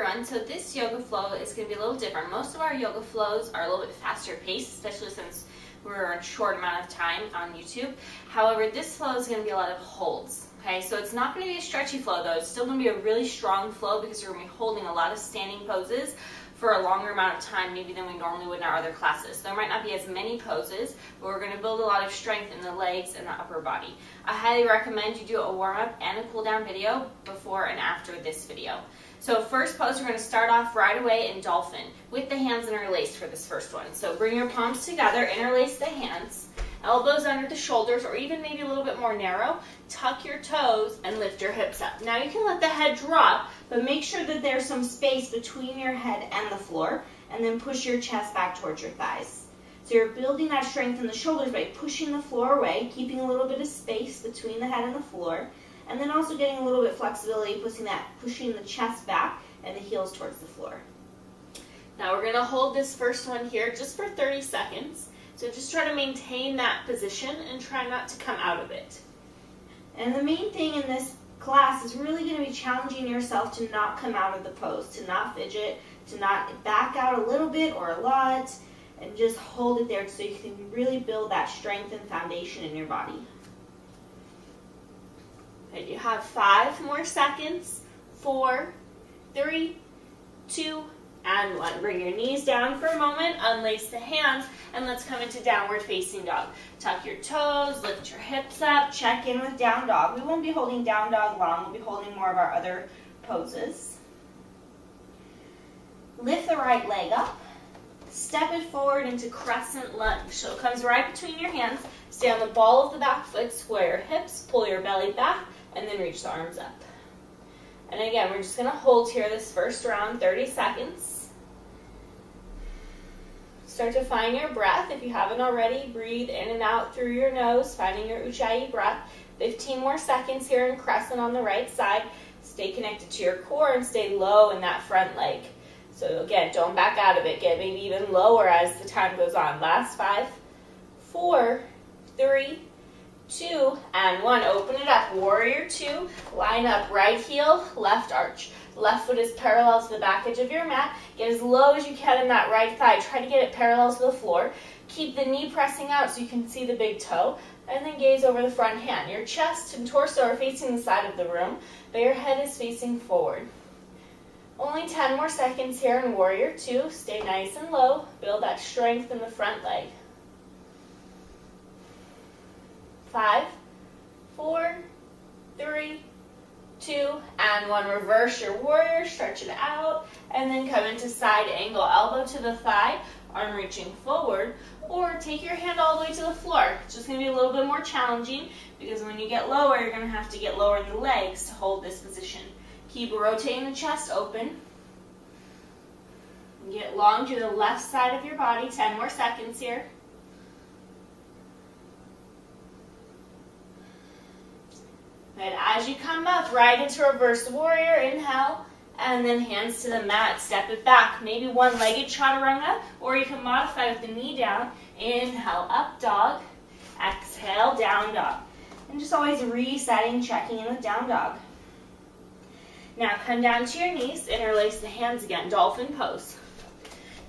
everyone. So this yoga flow is going to be a little different. Most of our yoga flows are a little bit faster paced, especially since we're a short amount of time on YouTube. However, this flow is going to be a lot of holds. Okay, so it's not going to be a stretchy flow though. It's still going to be a really strong flow because we're going to be holding a lot of standing poses for a longer amount of time maybe than we normally would in our other classes. So there might not be as many poses, but we're going to build a lot of strength in the legs and the upper body. I highly recommend you do a warm-up and a cool-down video before and after this video. So first pose, we're going to start off right away in dolphin with the hands interlaced for this first one. So bring your palms together, interlace the hands, elbows under the shoulders, or even maybe a little bit more narrow. Tuck your toes and lift your hips up. Now you can let the head drop, but make sure that there's some space between your head and the floor, and then push your chest back towards your thighs. So you're building that strength in the shoulders by pushing the floor away, keeping a little bit of space between the head and the floor, and then also getting a little bit of flexibility, pushing the chest back and the heels towards the floor. Now we're going to hold this first one here just for 30 seconds. So just try to maintain that position and try not to come out of it. And the main thing in this class is really going to be challenging yourself to not come out of the pose, to not fidget, to not back out a little bit or a lot, and just hold it there so you can really build that strength and foundation in your body. And you have 5 more seconds. 4, 3, 2, and 1. Bring your knees down for a moment, unlace the hands, and let's come into downward facing dog. Tuck your toes, lift your hips up, check in with down dog. We won't be holding down dog long, we'll be holding more of our other poses. Lift the right leg up, step it forward into crescent lunge. So it comes right between your hands, stay on the ball of the back foot, square your hips, pull your belly back, and then reach the arms up. And again, we're just going to hold here this first round, 30 seconds. Start to find your breath. If you haven't already, breathe in and out through your nose, finding your Ujjayi breath. 15 more seconds here in crescent on the right side. Stay connected to your core and stay low in that front leg. So again, don't back out of it. Get maybe even lower as the time goes on. Last 5, 4, 3, 2, and 1. Open it up. Warrior 2. Line up right heel, left arch. Left foot is parallel to the back edge of your mat. Get as low as you can in that right thigh. Try to get it parallel to the floor. Keep the knee pressing out so you can see the big toe. And then gaze over the front hand. Your chest and torso are facing the side of the room, but your head is facing forward. Only 10 more seconds here in Warrior 2. Stay nice and low. Build that strength in the front leg. 5, 4, 3, 2, and 1. Reverse your warrior, stretch it out, and then come into side angle. Elbow to the thigh, arm reaching forward, or take your hand all the way to the floor. It's just going to be a little bit more challenging because when you get lower, you're going to have to get lower in the legs to hold this position. Keep rotating the chest open. Get long to the left side of your body. 10 more seconds here. And as you come up, right into reverse warrior, inhale, and then hands to the mat, step it back. Maybe one-legged chaturanga, or you can modify with the knee down. Inhale, up dog, exhale, down dog. And just always resetting, checking in with down dog. Now come down to your knees, interlace the hands again, dolphin pose.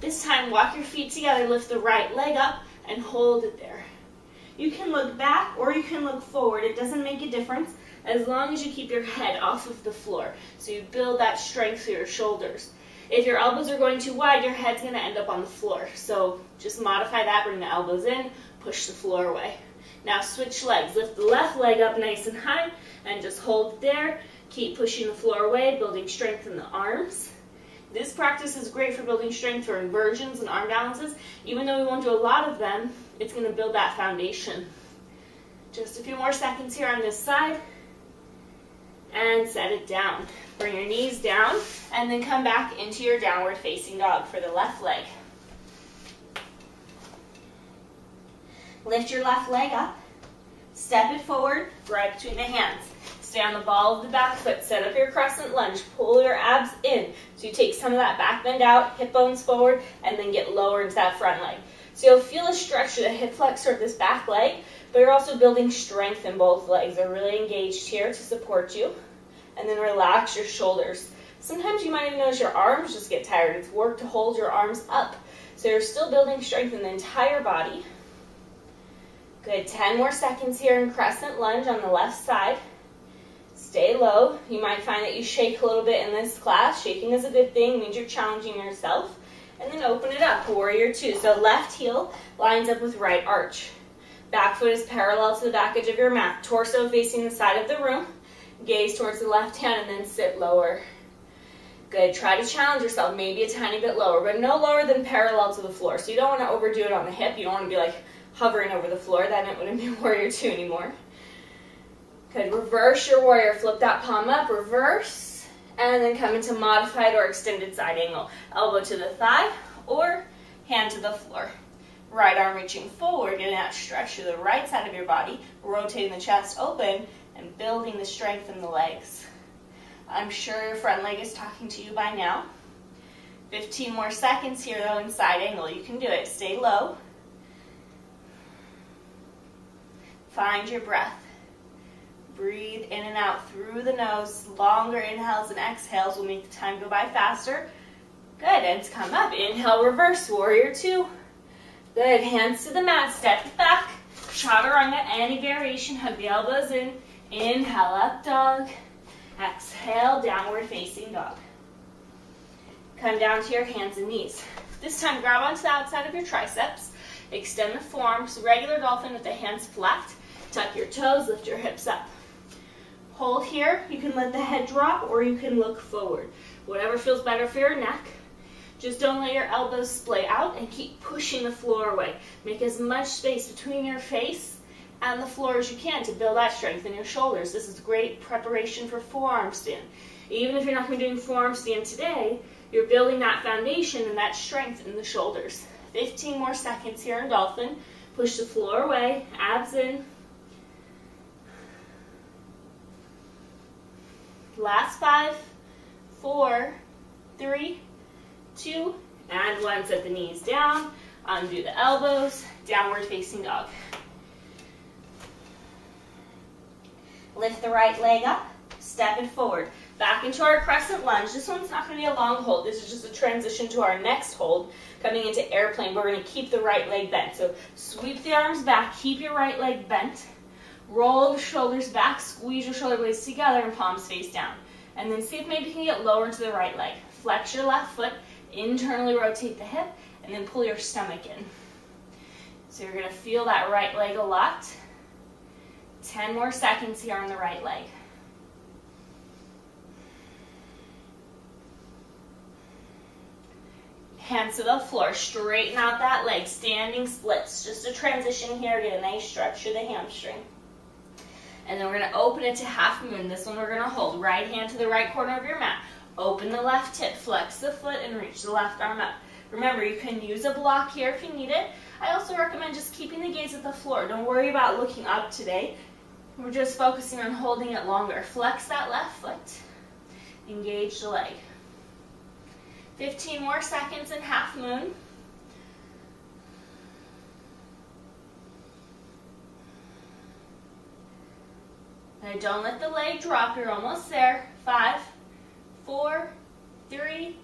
This time, walk your feet together, lift the right leg up, and hold it there. You can look back or you can look forward. It doesn't make a difference as long as you keep your head off of the floor. So you build that strength through your shoulders. If your elbows are going too wide, your head's going to end up on the floor. So just modify that, bring the elbows in, push the floor away. Now switch legs. Lift the left leg up nice and high and just hold it there. Keep pushing the floor away, building strength in the arms. This practice is great for building strength for inversions and arm balances. Even though we won't do a lot of them, it's going to build that foundation. Just a few more seconds here on this side. And set it down. Bring your knees down and then come back into your downward facing dog for the left leg. Lift your left leg up. Step it forward right between the hands. Stay on the ball of the back foot. Set up your crescent lunge. Pull your abs in. So you take some of that back bend out, hip bones forward, and then get lower into that front leg. So you'll feel a stretch to the hip flexor of this back leg, but you're also building strength in both legs. They're really engaged here to support you. And then relax your shoulders. Sometimes you might even notice your arms just get tired. It's work to hold your arms up. So you're still building strength in the entire body. Good, 10 more seconds here in crescent lunge on the left side. Stay low. You might find that you shake a little bit in this class. Shaking is a good thing, it means you're challenging yourself. And then open it up, warrior two. So left heel lines up with right arch. Back foot is parallel to the back edge of your mat. Torso facing the side of the room. Gaze towards the left hand and then sit lower. Good, try to challenge yourself, maybe a tiny bit lower, but no lower than parallel to the floor. So you don't want to overdo it on the hip. You don't want to be like hovering over the floor. Then it wouldn't be warrior two anymore. Good, reverse your warrior. Flip that palm up, reverse, and then come into modified or extended side angle. Elbow to the thigh or hand to the floor. Right arm reaching forward, getting that stretch to the right side of your body, rotating the chest open, and building the strength in the legs. I'm sure your front leg is talking to you by now. 15 more seconds here though in side angle. You can do it. Stay low. Find your breath. Breathe in and out through the nose. Longer inhales and exhales will make the time go by faster. Good, and come up. Inhale, reverse, warrior two. Good, hands to the mat, step it back. Chaturanga, any variation, hug the elbows in. Inhale, up dog. Exhale, downward facing dog. Come down to your hands and knees. This time, grab onto the outside of your triceps. Extend the forearms, regular dolphin with the hands flat. Tuck your toes, lift your hips up. Hold here. You can let the head drop or you can look forward. Whatever feels better for your neck. Just don't let your elbows splay out and keep pushing the floor away. Make as much space between your face and the floor as you can to build that strength in your shoulders. This is great preparation for forearm stand. Even if you're not going to be doing forearm stand today, you're building that foundation and that strength in the shoulders. 15 more seconds here in dolphin. Push the floor away, abs in. Last 5, 4, 3, 2, and 1. Set the knees down, undo the elbows, downward facing dog. Lift the right leg up, step it forward. Back into our crescent lunge. This one's not going to be a long hold. This is just a transition to our next hold, coming into airplane. We're going to keep the right leg bent. So sweep the arms back, keep your right leg bent. Roll the shoulders back, squeeze your shoulder blades together and palms face down. And then see if maybe you can get lower into the right leg. Flex your left foot, internally rotate the hip, and then pull your stomach in. So you're going to feel that right leg a lot. 10 more seconds here on the right leg. Hands to the floor, straighten out that leg, standing splits. Just a transition here, get a nice stretch to the hamstring. And then we're going to open it to half moon. This one we're going to hold. Right hand to the right corner of your mat. Open the left hip, flex the foot, and reach the left arm up. Remember, you can use a block here if you need it. I also recommend just keeping the gaze at the floor. Don't worry about looking up today. We're just focusing on holding it longer. Flex that left foot. Engage the leg. 15 more seconds in half moon. Now don't let the leg drop. You're almost there. 5, 4, 3,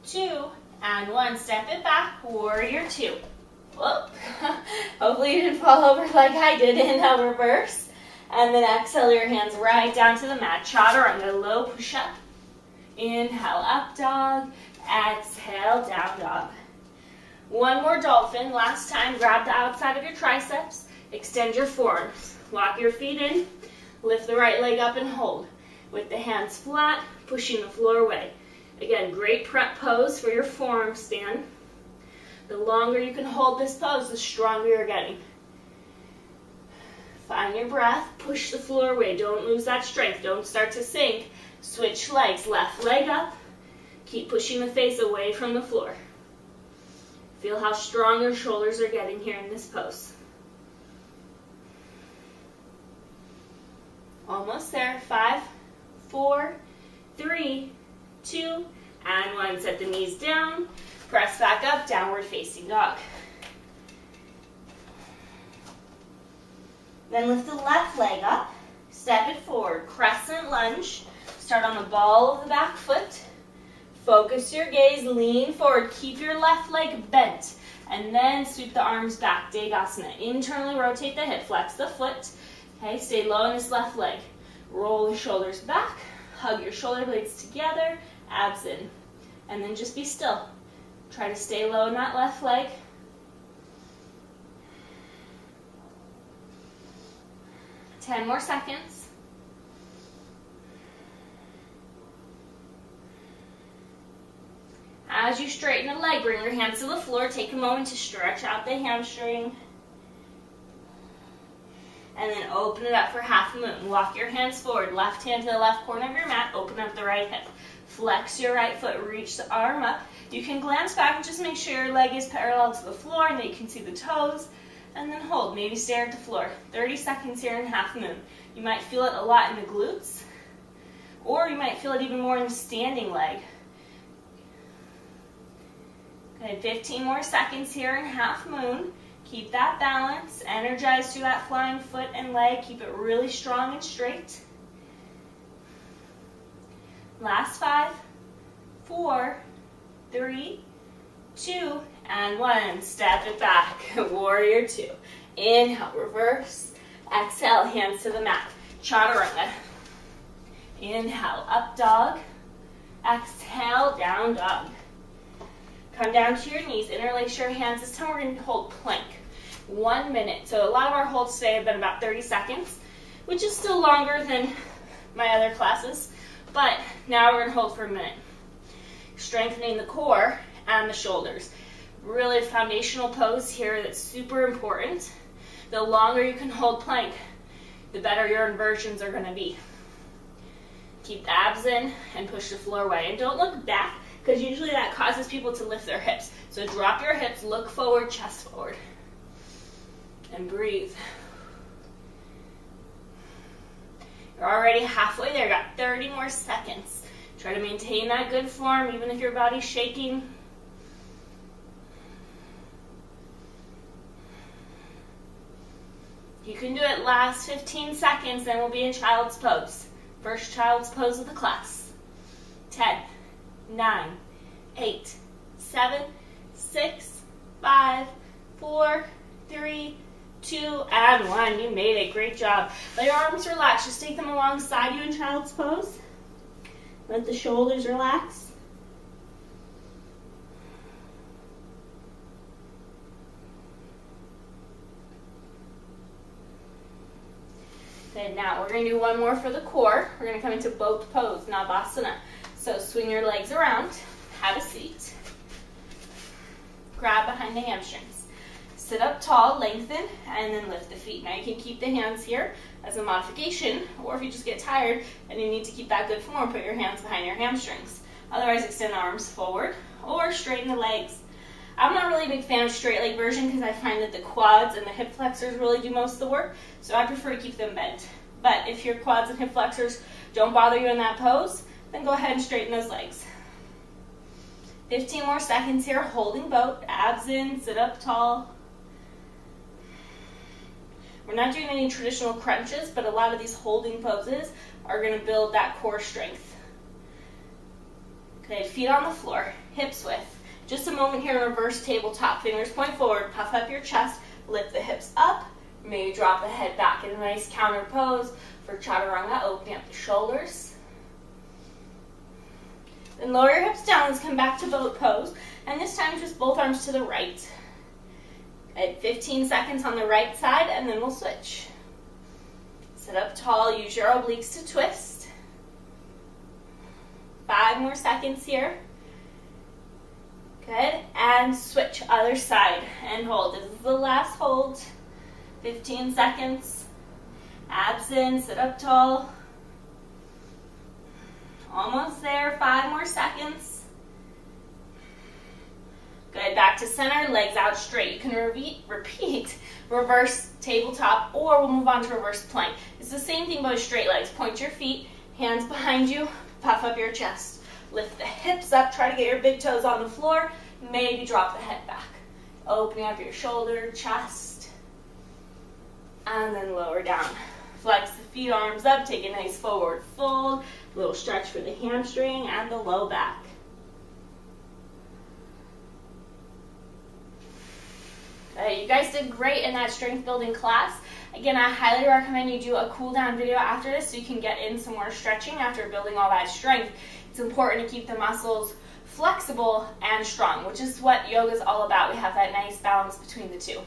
2, and 1. Step it back. Warrior two. Whoop. Hopefully you didn't fall over like I did. Inhale, reverse. And then exhale your hands right down to the mat. Chaturanga, low push-up. Inhale, up dog. Exhale, down dog. One more dolphin. Last time, grab the outside of your triceps. Extend your forearms. Walk your feet in. Lift the right leg up and hold. With the hands flat, pushing the floor away. Again, great prep pose for your forearm stand. The longer you can hold this pose, the stronger you're getting. Find your breath. Push the floor away. Don't lose that strength. Don't start to sink. Switch legs. Left leg up. Keep pushing the face away from the floor. Feel how strong your shoulders are getting here in this pose. Almost there. 5, 4, 3, 2, and 1. Set the knees down. Press back up, downward facing dog. Then lift the left leg up. Step it forward. Crescent lunge. Start on the ball of the back foot. Focus your gaze, lean forward, keep your left leg bent, and then sweep the arms back, Degasana. Internally rotate the hip, flex the foot. Okay, stay low in this left leg. Roll the shoulders back, hug your shoulder blades together, abs in, and then just be still. Try to stay low in that left leg. Ten more seconds. As you straighten the leg, bring your hands to the floor. Take a moment to stretch out the hamstring. And then open it up for half moon. Walk your hands forward. Left hand to the left corner of your mat. Open up the right hip. Flex your right foot. Reach the arm up. You can glance back and just make sure your leg is parallel to the floor and that you can see the toes. And then hold. Maybe stare at the floor. 30 seconds here in half moon. You might feel it a lot in the glutes. Or you might feel it even more in the standing leg. Okay, 15 more seconds here in half moon. Keep that balance. Energize through that flying foot and leg. Keep it really strong and straight. Last 5, 4, 3, 2, and 1. Step it back. Warrior 2. Inhale, reverse. Exhale, hands to the mat. Chaturanga. Inhale, up dog. Exhale, down dog. Come down to your knees, interlace your hands. This time we're going to hold plank. 1 minute. So a lot of our holds today have been about 30 seconds, which is still longer than my other classes. But now we're going to hold for a minute. Strengthening the core and the shoulders. Really a foundational pose here that's super important. The longer you can hold plank, the better your inversions are going to be. Keep the abs in and push the floor away. And don't look back, because usually that causes people to lift their hips. So drop your hips, look forward, chest forward. And breathe. You're already halfway there. Got 30 more seconds. Try to maintain that good form, even if your body's shaking. You can do it last 15 seconds, then we'll be in child's pose. First child's pose of the class. 10, 9, 8, 7, 6, 5, 4, 3, 2, and 1. You made it. Great job. Let your arms relax. Just take them alongside you in child's pose. Let the shoulders relax. Okay, now we're going to do one more for the core. We're going to come into boat pose, Navasana. So swing your legs around, have a seat, grab behind the hamstrings. Sit up tall, lengthen, and then lift the feet. Now you can keep the hands here as a modification, or if you just get tired and you need to keep that good form, put your hands behind your hamstrings. Otherwise, extend the arms forward or straighten the legs. I'm not really a big fan of straight leg version because I find that the quads and the hip flexors really do most of the work, so I prefer to keep them bent. But if your quads and hip flexors don't bother you in that pose, then go ahead and straighten those legs. 15 more seconds here, holding boat, abs in, sit up tall. We're not doing any traditional crunches, but a lot of these holding poses are going to build that core strength. Okay, feet on the floor, hips width. Just a moment here, reverse tabletop. Fingers point forward, puff up your chest, lift the hips up, maybe drop the head back in a nice counter pose for Chaturanga, opening up the shoulders. Then lower your hips down, let's come back to boat pose, and this time just both arms to the right. At 15 seconds on the right side, and then we'll switch. Sit up tall, use your obliques to twist. 5 more seconds here. Good, and switch, other side, and hold. This is the last hold. 15 seconds. Abs in, sit up tall. Almost there, 5 more seconds. Good, back to center, legs out straight. You can repeat reverse tabletop, or we'll move on to reverse plank. It's the same thing but with straight legs. Point your feet, hands behind you, puff up your chest. Lift the hips up, try to get your big toes on the floor, maybe drop the head back. Opening up your shoulder, chest, and then lower down. Flex the feet, arms up, take a nice forward fold, A little stretch for the hamstring and the low back. Okay, you guys did great in that strength building class. Again, I highly recommend you do a cool down video after this so you can get in some more stretching after building all that strength. It's important to keep the muscles flexible and strong, which is what yoga is all about. We have that nice balance between the two.